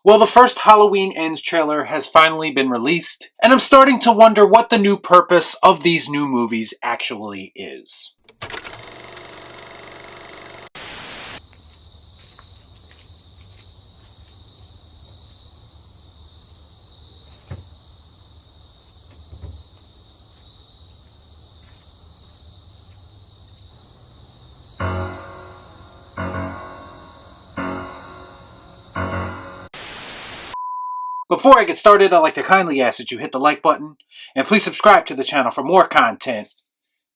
Well, the first Halloween Ends trailer has finally been released, and I'm starting to wonder what the new purpose of these new movies actually is. Before I get started, I'd like to kindly ask that you hit the like button, and please subscribe to the channel for more content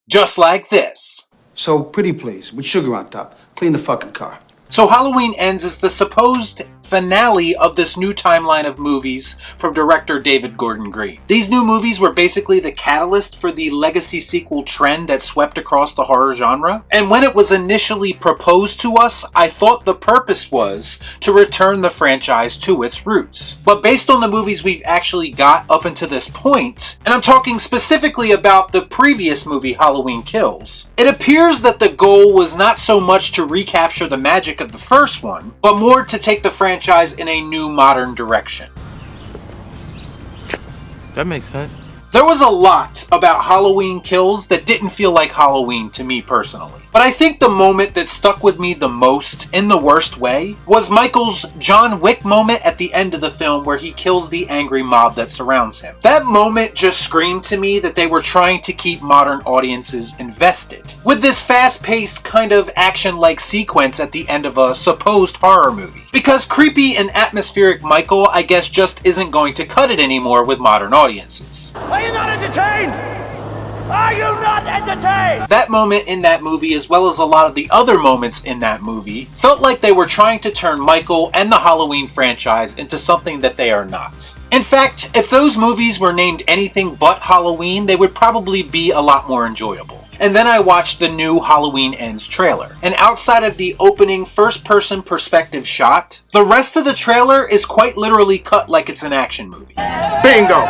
just like this. So, pretty please, with sugar on top. Clean the fucking car. So Halloween Ends is the supposed finale of this new timeline of movies from director David Gordon Green. These new movies were basically the catalyst for the legacy sequel trend that swept across the horror genre. And when it was initially proposed to us, I thought the purpose was to return the franchise to its roots. But based on the movies we've actually got up until this point, and I'm talking specifically about the previous movie Halloween Kills, it appears that the goal was not so much to recapture the magic of the first one, but more to take the franchise in a new modern direction. That makes sense. There was a lot about Halloween Kills that didn't feel like Halloween to me personally. But I think the moment that stuck with me the most, in the worst way, was Michael's John Wick moment at the end of the film where he kills the angry mob that surrounds him. That moment just screamed to me that they were trying to keep modern audiences invested, with this fast-paced kind of action-like sequence at the end of a supposed horror movie. Because creepy and atmospheric Michael, I guess, just isn't going to cut it anymore with modern audiences. Are you not entertained? Are you not entertained? That moment in that movie, as well as a lot of the other moments in that movie, felt like they were trying to turn Michael and the Halloween franchise into something that they are not. In fact, if those movies were named anything but Halloween, they would probably be a lot more enjoyable. And then I watched the new Halloween Ends trailer. And outside of the opening first-person perspective shot, the rest of the trailer is quite literally cut like it's an action movie. Bingo!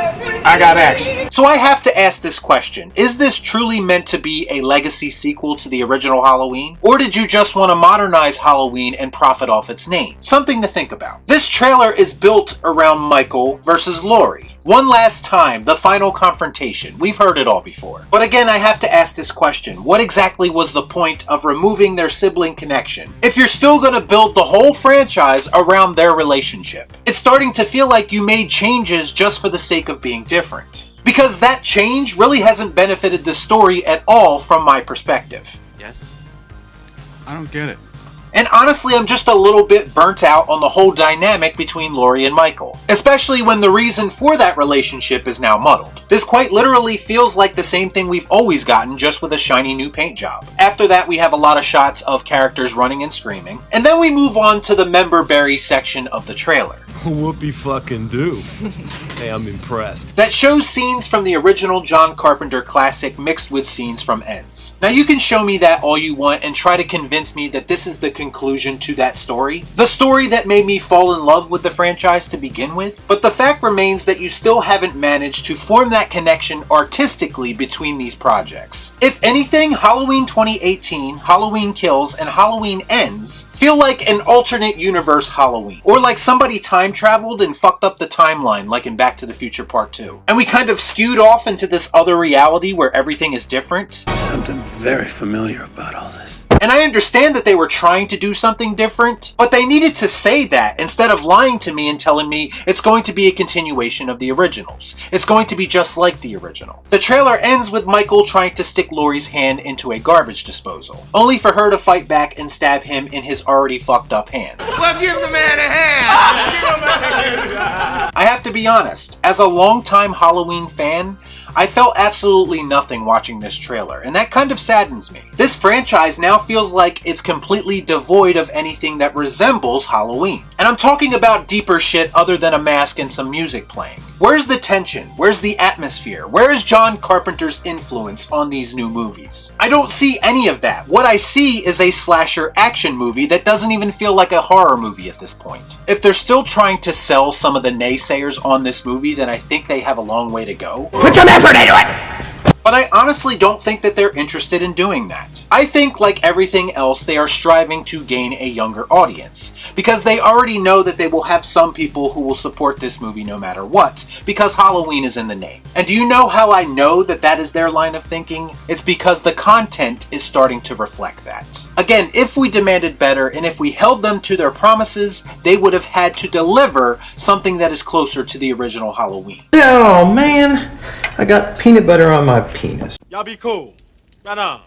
I got action. So I have to ask this question. Is this truly meant to be a legacy sequel to the original Halloween? Or did you just want to modernize Halloween and profit off its name? Something to think about. This trailer is built around Michael versus Laurie. One last time, the final confrontation. We've heard it all before. But again, I have to ask this question. What exactly was the point of removing their sibling connection if you're still going to build the whole franchise around their relationship? It's starting to feel like you made changes just for the sake of being different. Because that change really hasn't benefited the story at all from my perspective. Yes? I don't get it. And honestly, I'm just a little bit burnt out on the whole dynamic between Laurie and Michael, especially when the reason for that relationship is now muddled. This quite literally feels like the same thing we've always gotten, just with a shiny new paint job. After that, we have a lot of shots of characters running and screaming, and then we move on to the member berry section of the trailer. Whoopie fucking do. Hey, I'm impressed. That shows scenes from the original John Carpenter classic mixed with scenes from Ends. Now you can show me that all you want and try to convince me that this is the conclusion to that story. The story that made me fall in love with the franchise to begin with. But the fact remains that you still haven't managed to form that connection artistically between these projects. If anything, Halloween 2018, Halloween Kills, and Halloween Ends feel like an alternate universe Halloween. Or like somebody time traveled and fucked up the timeline like in Back to the Future Part 2. And we kind of skewed off into this other reality where everything is different. Something very familiar about all this. And I understand that they were trying to do something different, but they needed to say that instead of lying to me and telling me it's going to be a continuation of the originals. It's going to be just like the original. The trailer ends with Michael trying to stick Laurie's hand into a garbage disposal, only for her to fight back and stab him in his already fucked up hand. Well, give the man a hand! I have to be honest, as a longtime Halloween fan, I felt absolutely nothing watching this trailer, and that kind of saddens me. This franchise now feels like it's completely devoid of anything that resembles Halloween. And I'm talking about deeper shit other than a mask and some music playing. Where's the tension? Where's the atmosphere? Where is John Carpenter's influence on these new movies? I don't see any of that. What I see is a slasher action movie that doesn't even feel like a horror movie at this point. If they're still trying to sell some of the naysayers on this movie, then I think they have a long way to go. Put some effort into it! But I honestly don't think that they're interested in doing that. I think, like everything else, they are striving to gain a younger audience. because they already know that they will have some people who will support this movie no matter what, because Halloween is in the name. And do you know how I know that that is their line of thinking? It's because the content is starting to reflect that. Again, if we demanded better and if we held them to their promises, they would have had to deliver something that is closer to the original Halloween. Oh man, I got peanut butter on my penis. Y'all be cool. Right on.